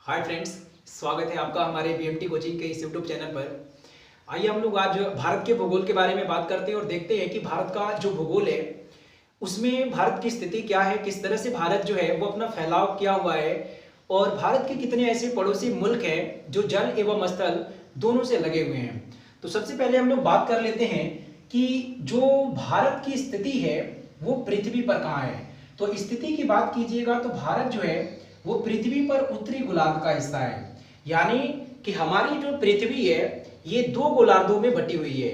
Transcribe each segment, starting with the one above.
Hi friends, स्वागत है आपका हमारे बीएमटी कोचिंग के इस यूट्यूब चैनल पर। आइए हम लोग आज भारत के भूगोल के बारे में बात करते हैं और देखते हैं कि भारत का जो भूगोल है उसमें भारत की स्थिति क्या है, किस तरह से भारत जो है वो अपना फैलाव किया हुआ है और भारत के कितने ऐसे पड़ोसी मुल्क हैं जो जल एवं स्थल दोनों से लगे हुए हैं। तो सबसे पहले हम लोग बात कर लेते हैं कि जो भारत की स्थिति है वो पृथ्वी पर कहाँ है। तो स्थिति की बात कीजिएगा तो भारत जो है वो पृथ्वी पर उत्तरी गोलार्ध का हिस्सा है, यानी कि हमारी जो पृथ्वी है ये दो गोलार्धों में बटी हुई है।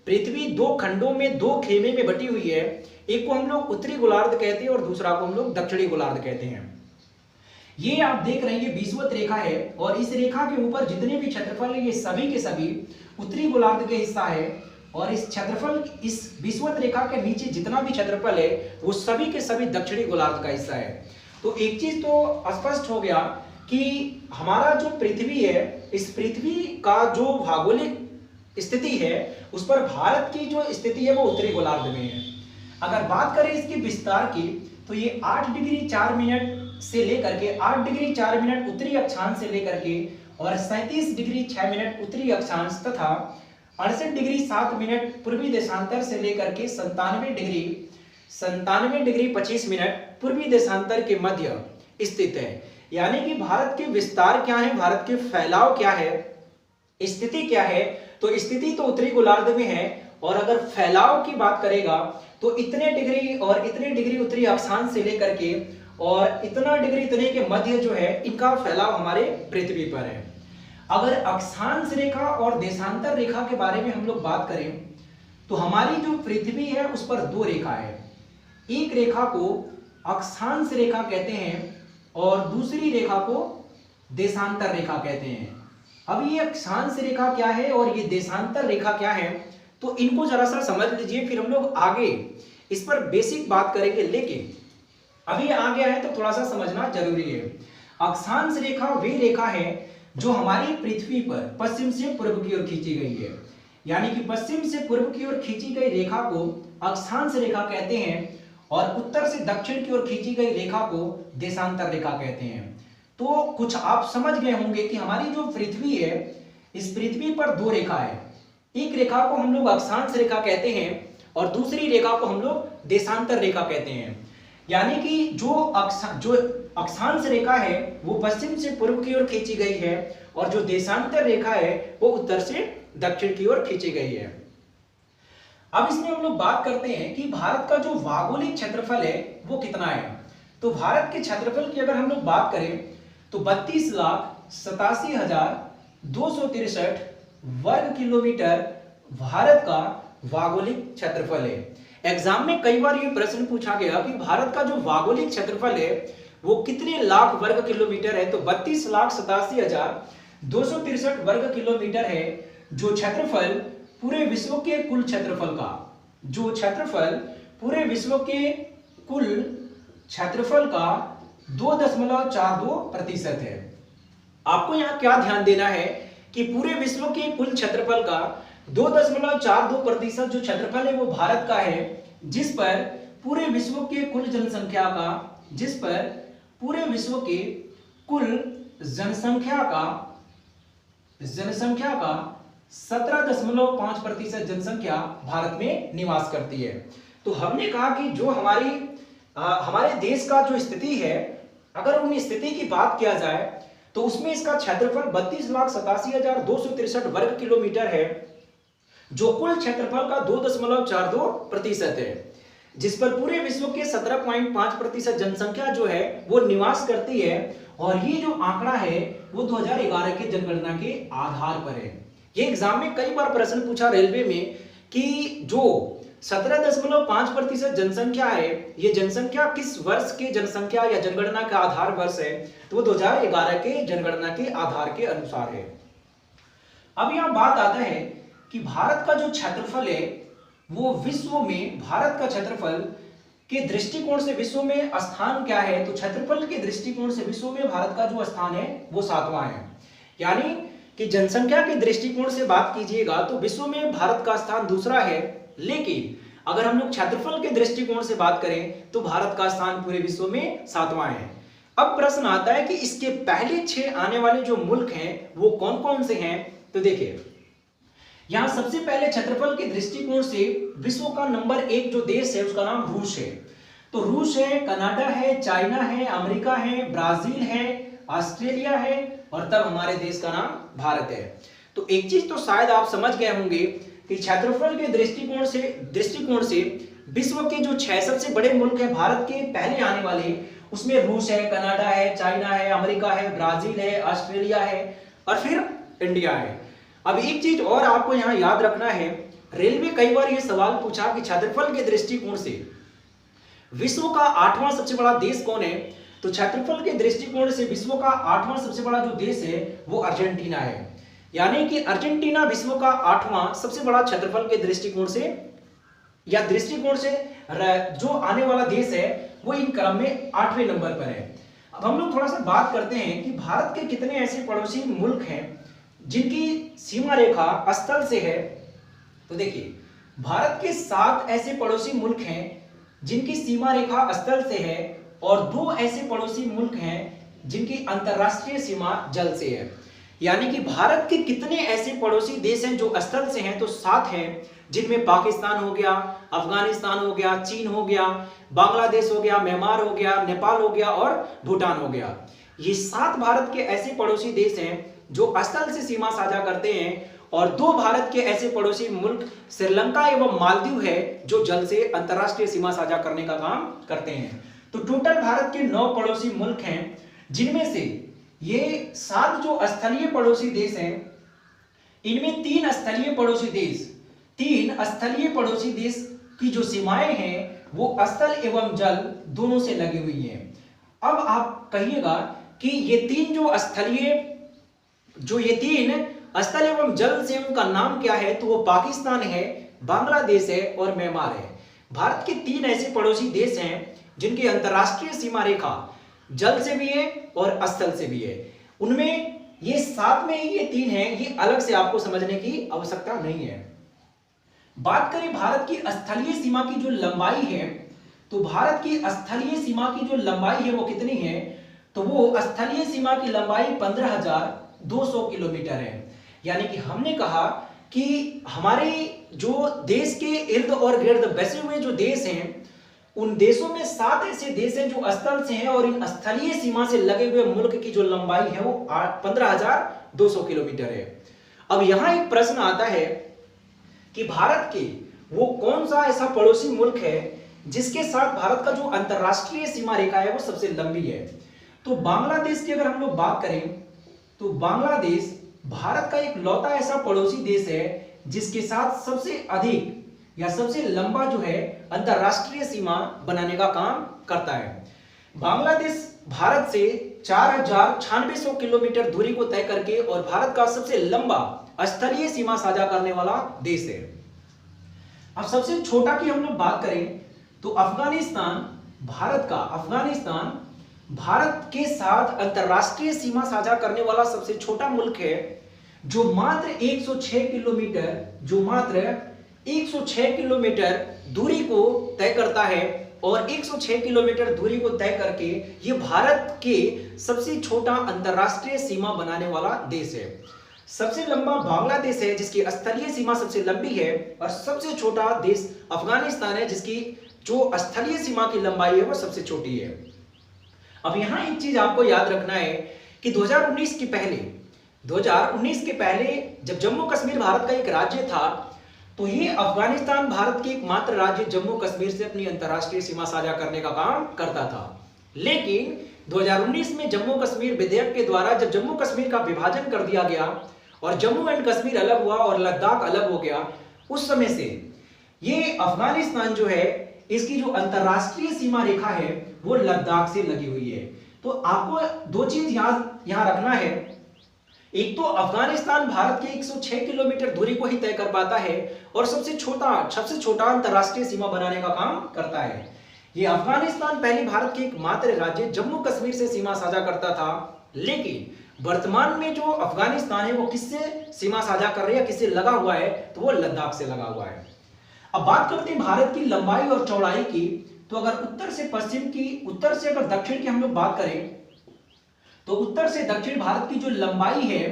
पृथ्वी दो खंडों में, दो खेमे में बटी हुई है। एक को हम लोग उत्तरी गोलार्ध कहते हैं और दूसरा को हम लोग दक्षिणी गोलार्ध कहते हैं। ये आप देख रहे हैं ये विषुवत रेखा है और इस रेखा के ऊपर जितने भी क्षेत्रफल है ये सभी के सभी उत्तरी गोलार्ध के हिस्सा है और इस क्षेत्रफल, इस विषुवत रेखा के नीचे जितना भी क्षेत्रफल है वो सभी के सभी दक्षिणी गोलार्ध का हिस्सा है। तो एक चीज तो स्पष्ट हो गया कि हमारा जो पृथ्वी है, इस पृथ्वी का जो भौगोलिक स्थिति है उस पर भारत की जो स्थिति है वो उत्तरी गोलार्ध में है। अगर बात करें इसके विस्तार की तो ये 8 डिग्री 4 मिनट से लेकर के 8 डिग्री 4 मिनट उत्तरी अक्षांश से लेकर के और 37 डिग्री 6 मिनट उत्तरी अक्षांश तथा 68 डिग्री 7 मिनट पूर्वी देशांतर से लेकर के 97 डिग्री 25 मिनट पूर्वी देशांतर के मध्य स्थित है। यानी कि भारत के विस्तार क्या है, भारत के फैलाव क्या है, स्थिति क्या है। तो स्थिति तो उत्तरी गोलार्ध में है और अगर फैलाव की बात करेगा तो इतने डिग्री और इतने डिग्री उत्तरी अक्षांश से लेकर के और इतना डिग्री इतने के मध्य जो है इनका फैलाव हमारे पृथ्वी पर है। अगर अक्षांश रेखा और देशांतर रेखा के बारे में हम लोग बात करें तो हमारी जो पृथ्वी है उस पर दो रेखा है। एक रेखा को अक्षांश रेखा कहते हैं और दूसरी रेखा को देशांतर रेखा कहते हैं। अब ये अक्षांश रेखा क्या है और ये देशांतर रेखा क्या है तो इनको जरा सा समझ लीजिए, फिर हम लोग आगे इस पर बेसिक बात करेंगे। लेकिन अभी आ गया है तो थोड़ा सा समझना जरूरी है। अक्षांश रेखा वे रेखा है जो हमारी पृथ्वी पर पश्चिम से पूर्व की ओर खींची गई है, यानी कि पश्चिम से पूर्व की ओर खींची गई रेखा को अक्षांश रेखा कहते हैं और उत्तर से दक्षिण की ओर खींची गई रेखा को देशांतर रेखा कहते हैं। तो कुछ आप समझ गए होंगे कि हमारी जो पृथ्वी है इस पृथ्वी पर दो रेखा है। एक रेखा को हम लोग अक्षांश रेखा कहते हैं और दूसरी रेखा को हम लोग देशांतर रेखा कहते हैं। यानी कि जो अक्षांश रेखा है वो पश्चिम से पूर्व की ओर खींची गई है और जो देशांतर रेखा है वो उत्तर से दक्षिण की ओर खींची गई है। अब इसमें हम लोग बात करते हैं कि भारत का जो भौगोलिक क्षेत्रफल है वो कितना है। तो भारत के क्षेत्रफल की अगर हम लोग बात करें तो 32,87,263 वर्ग किलोमीटर भारत का भौगोलिक क्षेत्रफल है। एग्जाम में कई बार ये प्रश्न पूछा गया कि भारत का जो भौगोलिक क्षेत्रफल है वो कितने लाख वर्ग किलोमीटर है। तो 32,87,263 वर्ग किलोमीटर है, जो क्षेत्रफल पूरे विश्व के कुल क्षेत्रफल का, जो क्षेत्रफल पूरे विश्व के कुल क्षेत्रफल का 2.42% है। आपको यहाँ क्या ध्यान देना है कि पूरे विश्व के कुल क्षेत्रफल का 2.42% जो क्षेत्रफल है वो भारत का है, जिस पर पूरे विश्व के कुल जनसंख्या का, जिस पर पूरे विश्व के कुल जनसंख्या का 17.5% जनसंख्या भारत में निवास करती है। तो हमने कहा कि जो हमारे देश का जो स्थिति है, अगर उन स्थिति की बात किया जाए तो उसमें इसका क्षेत्रफल 32,87,263 वर्ग किलोमीटर है, जो कुल क्षेत्रफल का 2.42% है, जिस पर पूरे विश्व के 17.5% जनसंख्या जो है वो निवास करती है। और ये जो आंकड़ा है वो 2011 के जनगणना के आधार पर है। ये एग्जाम में कई बार प्रश्न पूछा रेलवे में कि जो 17.5% जनसंख्या है ये जनसंख्या किस वर्ष के जनसंख्या या जनगणना का आधार वर्ष है, तो वो 2011 के जनगणना के आधार के अनुसार है। अब यहाँ बात आता है कि भारत का जो क्षेत्रफल है वो विश्व में, भारत का क्षेत्रफल के दृष्टिकोण से विश्व में स्थान क्या है। तो क्षेत्रफल के दृष्टिकोण से विश्व में भारत का जो स्थान है वो 7वां है। यानी कि जनसंख्या के दृष्टिकोण से बात कीजिएगा तो विश्व में भारत का स्थान दूसरा है, लेकिन अगर हम लोग क्षेत्रफल के दृष्टिकोण से बात करें तो भारत का स्थान पूरे विश्व में 7वां है। अब प्रश्न आता है कि इसके पहले 6 आने वाले जो मुल्क हैं वो कौन कौन से हैं। तो देखिए यहां सबसे पहले क्षेत्रफल के दृष्टिकोण से विश्व का नंबर 1 जो देश है उसका नाम रूस है। तो रूस है, कनाडा है, चाइना है, अमेरिका है, ब्राजील है, ऑस्ट्रेलिया है और तब हमारे देश का नाम भारत है। तो एक चीज तो शायद आप समझ गए होंगे कि क्षेत्रफल के दृष्टिकोण से विश्व के जो 6 सबसे बड़े मुल्क हैं भारत के पहले आने वाले, उसमें रूस है, कनाडा है, चाइना है, अमेरिका है, ब्राजील है, ऑस्ट्रेलिया है और फिर इंडिया है। अब एक चीज और आपको यहां याद रखना है, रेलवे कई बार यह सवाल पूछा कि क्षेत्रफल के दृष्टिकोण से विश्व का 8वां सबसे बड़ा देश कौन है। तो क्षेत्रफल के दृष्टिकोण से विश्व का 8वां सबसे बड़ा जो देश है वो अर्जेंटीना है। यानी कि अर्जेंटीना विश्व का 8वां सबसे बड़ा क्षेत्रफल के दृष्टिकोण से जो आने वाला देश है वो इन क्रम में 8वें नंबर पर है। अब हम लोग थोड़ा सा बात करते हैं कि भारत के कितने ऐसे पड़ोसी मुल्क हैं जिनकी सीमा रेखा स्थल से है। तो देखिए भारत के 7 ऐसे पड़ोसी मुल्क हैं जिनकी सीमा रेखा स्थल से है और 2 ऐसे पड़ोसी मुल्क हैं जिनकी अंतरराष्ट्रीय सीमा जल से है। यानी कि भारत के कितने ऐसे पड़ोसी देश हैं जो स्थल से हैं, तो 7 हैं, जिनमें पाकिस्तान हो गया, अफगानिस्तान हो गया, चीन हो गया, बांग्लादेश हो गया, म्यांमार हो गया, नेपाल हो गया और भूटान हो गया। ये 7 भारत के ऐसे पड़ोसी देश हैं जो स्थल से सीमा साझा करते हैं और 2 भारत के ऐसे पड़ोसी मुल्क श्रीलंका एवं मालदीव है जो जल से अंतरराष्ट्रीय सीमा साझा करने का काम करते हैं। तो टोटल भारत के 9 पड़ोसी मुल्क हैं, जिनमें से ये 7 जो स्थलीय पड़ोसी देश हैं, इनमें 3 स्थलीय पड़ोसी देश की जो सीमाएं हैं वो स्थल एवं जल दोनों से लगी हुई हैं। अब आप कहिएगा कि ये तीन स्थल एवं जल से उनका नाम क्या है। तो वो पाकिस्तान है, बांग्लादेश है और म्यांमार है। भारत के 3 ऐसे पड़ोसी देश हैं जिनकी अंतरराष्ट्रीय सीमा रेखा जल से भी है और स्थल से भी है। उनमें ये 7 में ही ये 3 हैं, ये अलग से आपको समझने की आवश्यकता नहीं है। बात करें भारत की स्थलीय सीमा की जो लंबाई है, तो भारत की स्थलीय सीमा की जो लंबाई है वो कितनी है। तो वो स्थलीय सीमा की लंबाई 15,200 किलोमीटर है। यानी कि हमने कहा कि हमारे जो देश के इर्द और गिर्द बसे हुए जो देश हैं, उन देशों में 7 ऐसे देश हैं जो स्थल से हैं और इन स्थलीय सीमा से लगे हुए मुल्क की जो लंबाई है वो 15,200 किलोमीटर है। अब यहां एक प्रश्न आता है कि भारत के वो कौन सा ऐसा पड़ोसी मुल्क है जिसके साथ भारत का जो अंतरराष्ट्रीय सीमा रेखा है वो सबसे लंबी है। तो बांग्लादेश की अगर हम लोग बात करें तो बांग्लादेश भारत का एक लौता ऐसा पड़ोसी देश है जिसके साथ सबसे अधिक या सबसे लंबा जो है अंतरराष्ट्रीय सीमा बनाने का काम करता है। बांग्लादेश भारत से 4,9600 किलोमीटर दूरी को तय करके और भारत का सबसे लंबा स्थलीय सीमा साझा करने वाला देश है। अब सबसे छोटा की हम लोग बात करें तो अफगानिस्तान भारत के साथ अंतरराष्ट्रीय सीमा साझा करने वाला सबसे छोटा मुल्क है जो मात्र 106 किलोमीटर दूरी को तय करता है और 106 किलोमीटर दूरी को तय करके ये भारत के सबसे छोटा अंतरराष्ट्रीय सीमा बनाने वाला देश है। सबसे लंबा बांग्लादेश है जिसकी स्थलीय सीमा सबसे लंबी है और सबसे छोटा देश अफगानिस्तान है जिसकी जो स्थलीय सीमा की लंबाई है वो सबसे छोटी है। अब यहां एक चीज आपको याद रखना है कि 2019 के पहले जब जम्मू कश्मीर भारत का एक राज्य था तो ये अफगानिस्तान भारत के एकमात्र राज्य जम्मू कश्मीर से अपनी अंतरराष्ट्रीय सीमा साझा करने का काम करता था। लेकिन 2019 में जम्मू कश्मीर विधेयक के द्वारा जब जम्मू कश्मीर का विभाजन कर दिया गया और जम्मू एंड कश्मीर अलग हुआ और लद्दाख अलग हो गया, उस समय से ये अफगानिस्तान जो है इसकी जो अंतरराष्ट्रीय सीमा रेखा है वो लद्दाख से लगी हुई है। तो आपको 2 चीज यहां रखना है। एक तो अफगानिस्तान भारत के 106 किलोमीटर दूरी को ही तय कर पाता है और सबसे छोटा अंतरराष्ट्रीय सीमा बनाने का काम करता है। ये अफगानिस्तान पहले भारत के एकमात्र राज्य जम्मू कश्मीर से सीमा साझा करता था, लेकिन वर्तमान में जो अफगानिस्तान है वो किससे सीमा साझा कर रही है, किससे लगा हुआ है, तो वो लद्दाख से लगा हुआ है। अब बात करते हैं भारत की लंबाई और चौड़ाई की। तो अगर उत्तर से अगर दक्षिण की हम लोग बात करें तो उत्तर से दक्षिण भारत की जो लंबाई है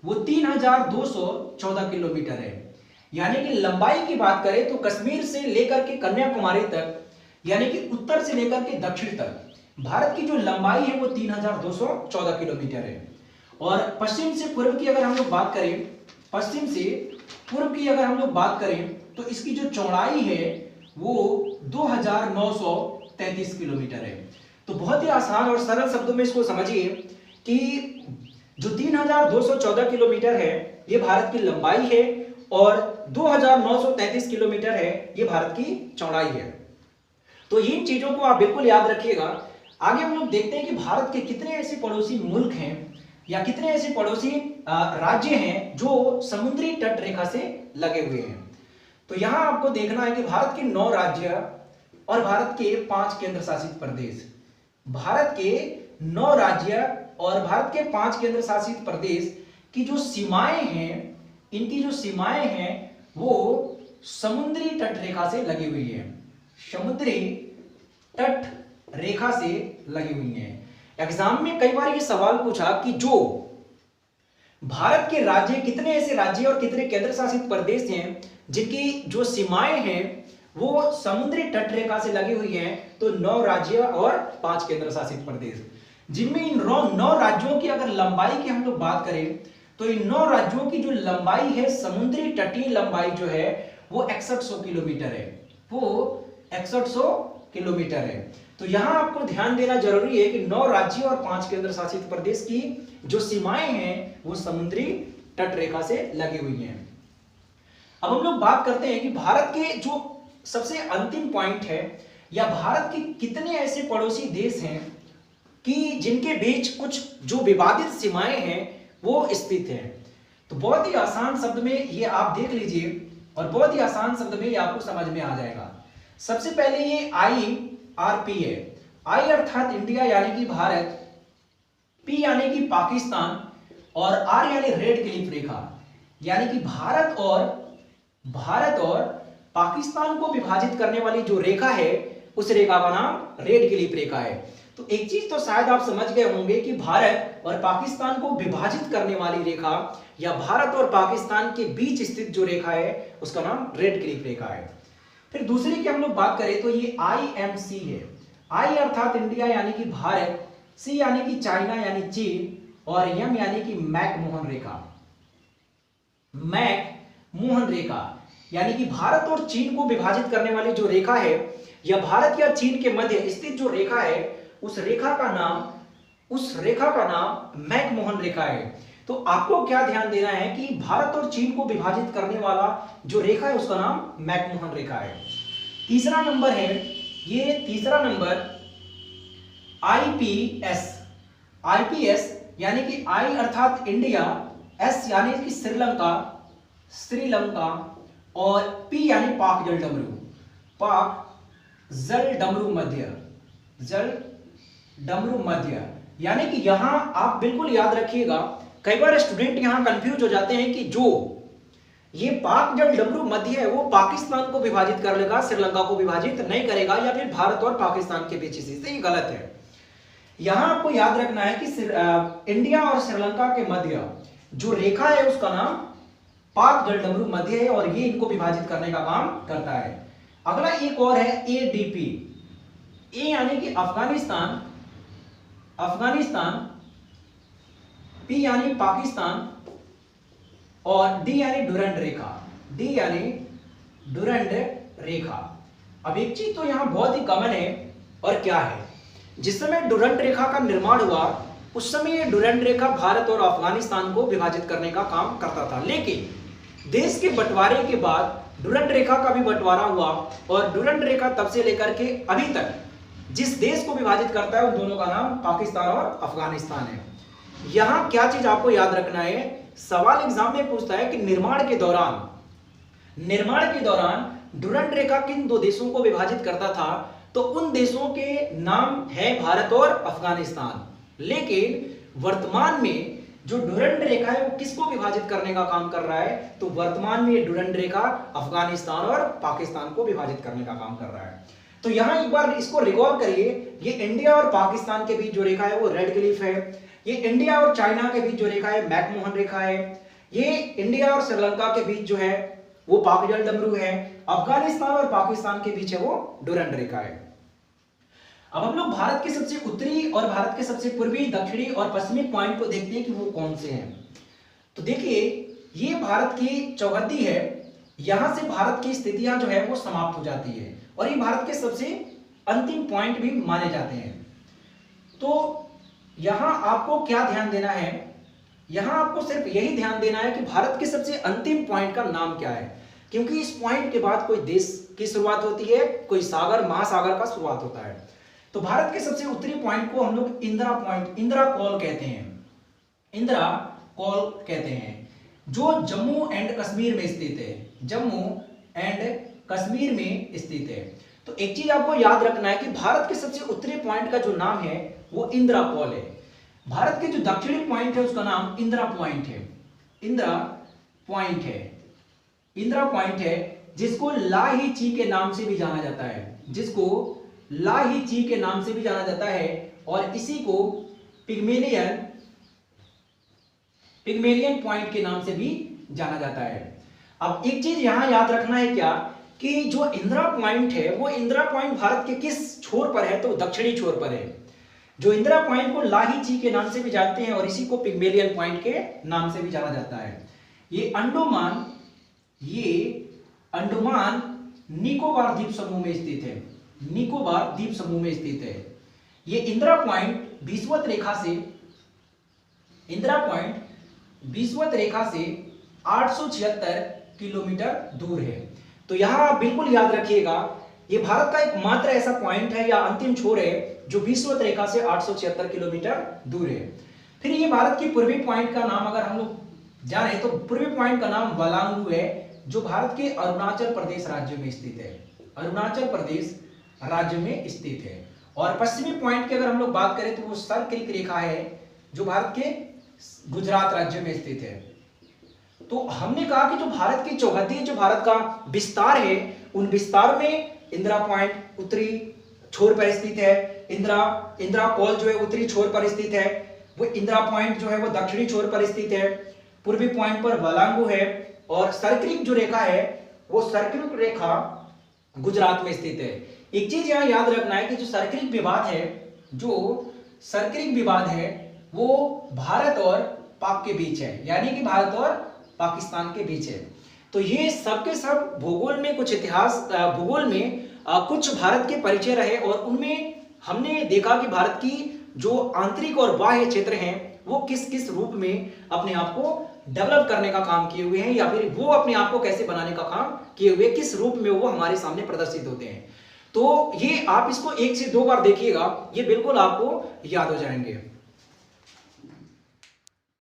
वो 3214 किलोमीटर है। यानी कि लंबाई की बात करें तो कश्मीर से लेकर के कन्याकुमारी तक, यानी कि उत्तर से लेकर के दक्षिण तक भारत की जो लंबाई है वो 3214 किलोमीटर है। और पश्चिम से पूर्व की अगर हम लोग बात करें, पश्चिम से पूर्व की अगर हम लोग बात करें तो इसकी जो चौड़ाई है वो 2933 किलोमीटर है। तो बहुत ही आसान और सरल शब्दों में इसको समझिए कि जो 3214 किलोमीटर है ये भारत की लंबाई है और 2933 किलोमीटर है ये भारत की चौड़ाई है। तो इन चीजों को आप बिल्कुल याद रखिएगा। आगे हम लोग देखते हैं कि भारत के कितने ऐसे पड़ोसी मुल्क हैं या कितने ऐसे पड़ोसी राज्य हैं जो समुद्री तट रेखा से लगे हुए हैं। तो यहां आपको देखना है कि भारत के 9 राज्य और भारत के 5 केंद्र शासित प्रदेश, भारत के 9 राज्य और भारत के 5 केंद्र शासित प्रदेश की जो सीमाएं हैं, इनकी जो सीमाएं हैं वो समुद्री तट रेखा से लगी हुई है, समुद्री तट रेखा से लगी हुई है। एग्जाम में कई बार ये सवाल पूछा कि जो भारत के राज्य, कितने ऐसे राज्य और कितने केंद्र शासित प्रदेश हैं जिनकी जो सीमाएं हैं वो समुद्री तट रेखा से लगी हुई हैं। तो 9 राज्य और 5 केंद्र शासित प्रदेश, जिनमें इन 9 राज्यों की अगर लंबाई की हम लोग बात करें तो इन 9 राज्यों की जो लंबाई है, समुद्री तटीय लंबाई जो है वो 6100 किलोमीटर है, वो 6100 किलोमीटर है। तो यहां आपको ध्यान देना जरूरी है कि 9 राज्य और 5 केंद्र शासित प्रदेश की जो सीमाएं हैं वो समुद्री तट रेखा से लगी हुई हैं। अब हम लोग बात करते हैं कि भारत के जो सबसे अंतिम पॉइंट है या भारत के कितने ऐसे पड़ोसी देश हैं कि जिनके बीच कुछ जो विवादित सीमाएं हैं वो स्थित है। तो बहुत ही आसान शब्द में ये आप देख लीजिए और बहुत ही आसान शब्द में ये आपको समझ में आ जाएगा। सबसे पहले ये IRP है, I अर्थात इंडिया यानी कि भारत, P यानी कि पाकिस्तान और R यानी रेड क्लिफ रेखा, यानी कि भारत और पाकिस्तान को विभाजित करने वाली जो रेखा है उस रेखा का नाम रेड क्लिफ रेखा है। तो एक चीज तो शायद आप समझ गए होंगे कि भारत और पाकिस्तान को विभाजित करने वाली रेखा या भारत और पाकिस्तान के बीच स्थित जो रेखा है उसका नाम रेड क्लिफ रेखा है। फिर दूसरी की हम लोग बात करें तो ये IMC है, I अर्थात इंडिया यानी कि भारत, C यानी कि चाइना यानी चीन और M यानी कि मैकमोहन रेखा, मैकमोहन रेखा, यानी कि भारत और चीन को विभाजित करने वाली जो रेखा है या भारत या चीन के मध्य स्थित जो रेखा है उस रेखा का नाम मैकमोहन रेखा है। तो आपको क्या ध्यान देना है कि भारत और चीन को विभाजित करने वाला जो रेखा है उसका नाम मैकमोहन रेखा है। तीसरा नंबर है, ये तीसरा नंबर IPS यानी कि I अर्थात इंडिया, S यानी कि श्रीलंका और P यानी पाक जल डमरू मध्य, यानी कि यहां आप बिल्कुल याद रखिएगा। कई बार स्टूडेंट यहां कंफ्यूज हो जाते हैं कि जो ये पाक जल डमरू मध्य है वो पाकिस्तान को विभाजित कर लेगा, श्रीलंका को विभाजित नहीं करेगा, या फिर भारत और पाकिस्तान के बीच से, ये गलत है। यहां आपको याद रखना है कि इंडिया और श्रीलंका के मध्य जो रेखा है उसका नाम पाक जल डमरू मध्य है और ये इनको विभाजित करने का काम करता है। अगला एक और है ADP, A यानी कि अफगानिस्तान, P यानी पाकिस्तान और D यानी डुरंड रेखा, अब एक चीज तो यहां बहुत ही कॉमन है, और क्या है, जिस समय डुरंड रेखा का निर्माण हुआ उस समय ये डुरंड रेखा भारत और अफगानिस्तान को विभाजित करने का काम करता था, लेकिन देश के बंटवारे के बाद डुरंड रेखा का भी बंटवारा हुआ और डुरंड रेखा तब से लेकर के अभी तक जिस देश को विभाजित करता है उन दोनों का नाम पाकिस्तान और अफगानिस्तान है। यहां क्या चीज आपको याद रखना है, सवाल एग्जाम में पूछता है कि निर्माण के दौरान डुरंड रेखा किन दो देशों को विभाजित करता था, तो उन देशों के नाम है भारत और अफगानिस्तान। लेकिन वर्तमान में जो डुरंड रेखा है वो किसको विभाजित करने का काम कर रहा है, तो वर्तमान में ये डुरंड रेखा अफगानिस्तान और पाकिस्तान को विभाजित करने का काम कर रहा है। तो यहां एक बार इसको रिकॉल करिए, ये इंडिया और पाकिस्तान के बीच जो रेखा है वो रेड क्लिफ है, ये इंडिया और चाइना के बीच जो रेखा है मैकमोहन रेखा है। ये इंडिया और श्रीलंका के बीच जो है वो पाकजल डमरू है। अफगानिस्तान और पाकिस्तान के बीच है वो डुरंड रेखा है। अब हम लोग भारत के सबसे उत्तरी और भारत के सबसे पूर्वी, दक्षिणी और पश्चिमी पॉइंट को देखते हैं कि वो कौन से हैं। तो देखिए ये भारत की चौहद्दी है, यहां से भारत की स्थितियां जो है वो समाप्त हो जाती है और ये भारत के सबसे अंतिम पॉइंट भी माने जाते हैं। तो यहां आपको क्या ध्यान देना है, यहां आपको सिर्फ यही ध्यान देना है कि भारत के सबसे अंतिम पॉइंट का नाम क्या है, क्योंकि इस पॉइंट के बाद कोई देश की शुरुआत होती है, कोई सागर महासागर का शुरुआत होता है। तो भारत के सबसे उत्तरी पॉइंट को हम लोग इंदिरा पॉइंट, इंदिरा कॉल कहते हैं, इंदिरा कॉल कहते हैं, जो जम्मू एंड कश्मीर में स्थित है, जम्मू एंड कश्मीर में स्थित है। तो एक चीज आपको याद रखना है कि भारत के सबसे उत्तरी पॉइंट का जो नाम है वो इंदिरा कॉल है। भारत के जो दक्षिणी पॉइंट है उसका नाम इंदिरा पॉइंट है, इंदिरा पॉइंट है, इंदिरा पॉइंट है, जिसको लाही ची के नाम से भी जाना जाता है, जिसको लाही ची के नाम से भी जाना जाता है और इसी को पिग्मेलियन पॉइंट के नाम से भी जाना जाता है। अब एक चीज यहां याद रखना है क्या कि जो इंदिरा पॉइंट है वो इंदिरा पॉइंट भारत के किस छोर पर है, तो दक्षिणी छोर पर है। जो इंदिरा पॉइंट को लाही ची के नाम से भी जानते हैं और इसी को पिग्मेलियन पॉइंट के नाम से भी जाना जाता है। ये अंडमान निकोबार द्वीप समूह में स्थित है, निकोबार द्वीप समूह में स्थित है। ये इंदिरा पॉइंट विषुवत रेखा से 876 किलोमीटर दूर है। तो यहां आप बिल्कुल याद रखिएगा, ये भारत का एकमात्र ऐसा पॉइंट है या अंतिम छोर है जो विषुवत रेखा से 876 किलोमीटर दूर है। फिर ये भारत की पूर्वी पॉइंट का नाम अगर हम लोग जाने तो पूर्वी पॉइंट का नाम वालांगू है, जो भारत के अरुणाचल प्रदेश राज्य में स्थित है, अरुणाचल प्रदेश राज्य में स्थित है। और पश्चिमी पॉइंट की अगर हम लोग बात करें तो वो सर क्रीक रेखा है, जो भारत के गुजरात राज्य में स्थित है। तो हमने कहा कि जो भारत की चौहद्दी, जो भारत का विस्तार है, उन विस्तार में इंदिरा पॉइंट उत्तरी छोर पर स्थित है, इंदिरा कॉल जो है उत्तरी छोर पर स्थित है, वो इंदिरा पॉइंट जो है वो दक्षिणी छोर पर स्थित है, पूर्वी पॉइंट पर वालांगू है और सरक्रीक जो रेखा है वो सरक्रीक रेखा गुजरात में स्थित है। एक चीज यहां याद रखना है कि जो सरक्रीक विवाद है वो भारत और पाक के बीच है, यानी कि भारत और पाकिस्तान के बीच है। तो ये सब के सब भूगोल में कुछ इतिहास, भूगोल में कुछ भारत के परिचय रहे और उनमें हमने देखा कि भारत की जो आंतरिक और बाह्य क्षेत्र हैं वो किस किस रूप में अपने आप को डेवलप करने का काम किए हुए हैं, या फिर वो अपने आप को कैसे बनाने का काम किए हुए, किस रूप में वो हमारे सामने प्रदर्शित होते हैं। तो ये आप इसको 1 से 2 बार देखिएगा, ये बिल्कुल आपको याद हो जाएंगे।